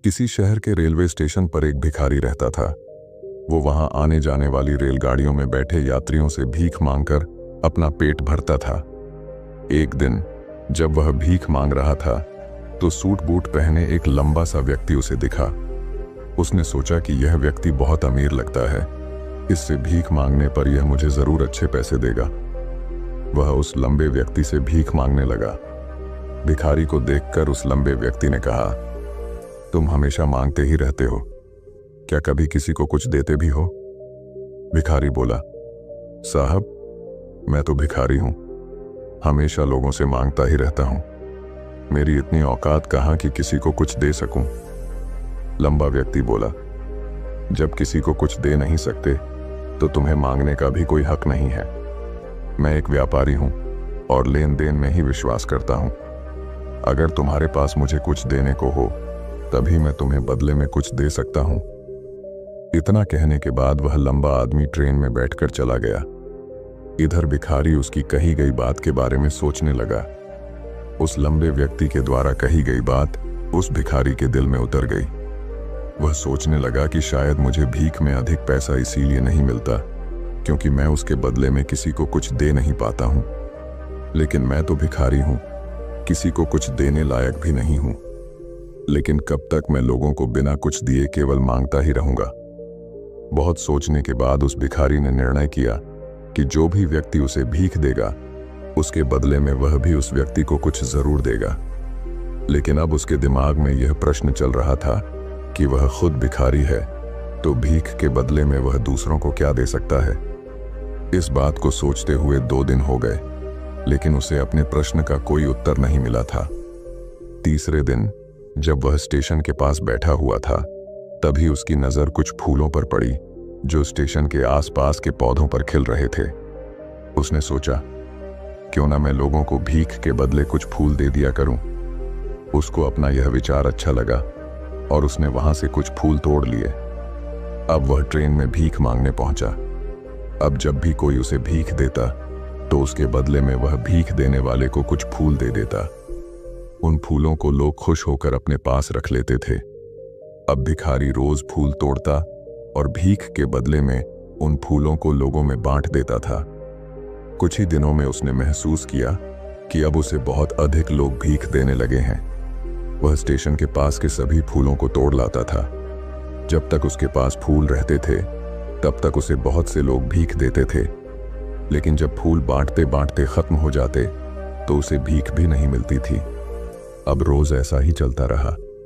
किसी शहर के रेलवे स्टेशन पर एक भिखारी रहता था। वो वहां आने जाने वाली रेलगाड़ियों में बैठे यात्रियों से भीख मांगकर अपना पेट भरता था। एक दिन जब वह भीख मांग रहा था तो सूट बूट पहने एक लंबा सा व्यक्ति उसे दिखा। उसने सोचा कि यह व्यक्ति बहुत अमीर लगता है, इससे भीख मांगने पर यह मुझे जरूर अच्छे पैसे देगा। वह उस लंबे व्यक्ति से भीख मांगने लगा। भिखारी को देखकर उस लंबे व्यक्ति ने कहा, तुम हमेशा मांगते ही रहते हो, क्या कभी किसी को कुछ देते भी हो? भिखारी बोला, साहब मैं तो भिखारी हूं, हमेशा लोगों से मांगता ही रहता हूं। मेरी इतनी औकात कहां कि किसी को कुछ दे सकूं। लंबा व्यक्ति बोला, जब किसी को कुछ दे नहीं सकते तो तुम्हें मांगने का भी कोई हक नहीं है। मैं एक व्यापारी हूं और लेन देन में ही विश्वास करता हूं। अगर तुम्हारे पास मुझे कुछ देने को हो तभी मैं तुम्हें बदले में कुछ दे सकता हूं। इतना कहने के बाद वह लंबा आदमी ट्रेन में बैठकर चला गया। इधर भिखारी उसकी कही गई बात के बारे में सोचने लगा। उस लंबे व्यक्ति के द्वारा कही गई बात उस भिखारी के दिल में उतर गई। वह सोचने लगा कि शायद मुझे भीख में अधिक पैसा इसीलिए नहीं मिलता क्योंकि मैं उसके बदले में किसी को कुछ दे नहीं पाता हूं। लेकिन मैं तो भिखारी हूं, किसी को कुछ देने लायक भी नहीं हूं। लेकिन कब तक मैं लोगों को बिना कुछ दिए केवल मांगता ही रहूंगा? बहुत सोचने के बाद उस भिखारी ने निर्णय किया कि जो भी व्यक्ति उसे भीख देगा उसके बदले में वह भी उस व्यक्ति को कुछ जरूर देगा। लेकिन अब उसके दिमाग में यह प्रश्न चल रहा था कि वह खुद भिखारी है तो भीख के बदले में वह दूसरों को क्या दे सकता है। इस बात को सोचते हुए 2 दिन हो गए, लेकिन उसे अपने प्रश्न का कोई उत्तर नहीं मिला था। तीसरे दिन जब वह स्टेशन के पास बैठा हुआ था तभी उसकी नजर कुछ फूलों पर पड़ी जो स्टेशन के आसपास के पौधों पर खिल रहे थे। उसने सोचा, क्यों ना मैं लोगों को भीख के बदले कुछ फूल दे दिया करूं। उसको अपना यह विचार अच्छा लगा और उसने वहां से कुछ फूल तोड़ लिए। अब वह ट्रेन में भीख मांगने पहुंचा। अब जब भी कोई उसे भीख देता तो उसके बदले में वह भीख देने वाले को कुछ फूल दे देता। उन फूलों को लोग खुश होकर अपने पास रख लेते थे। अब भिखारी रोज फूल तोड़ता और भीख के बदले में उन फूलों को लोगों में बांट देता था। कुछ ही दिनों में उसने महसूस किया कि अब उसे बहुत अधिक लोग भीख देने लगे हैं। वह स्टेशन के पास के सभी फूलों को तोड़ लाता था। जब तक उसके पास फूल रहते थे तब तक उसे बहुत से लोग भीख देते थे, लेकिन जब फूल बांटते बांटते खत्म हो जाते तो उसे भीख भी नहीं मिलती थी। अब रोज ऐसा ही चलता रहा।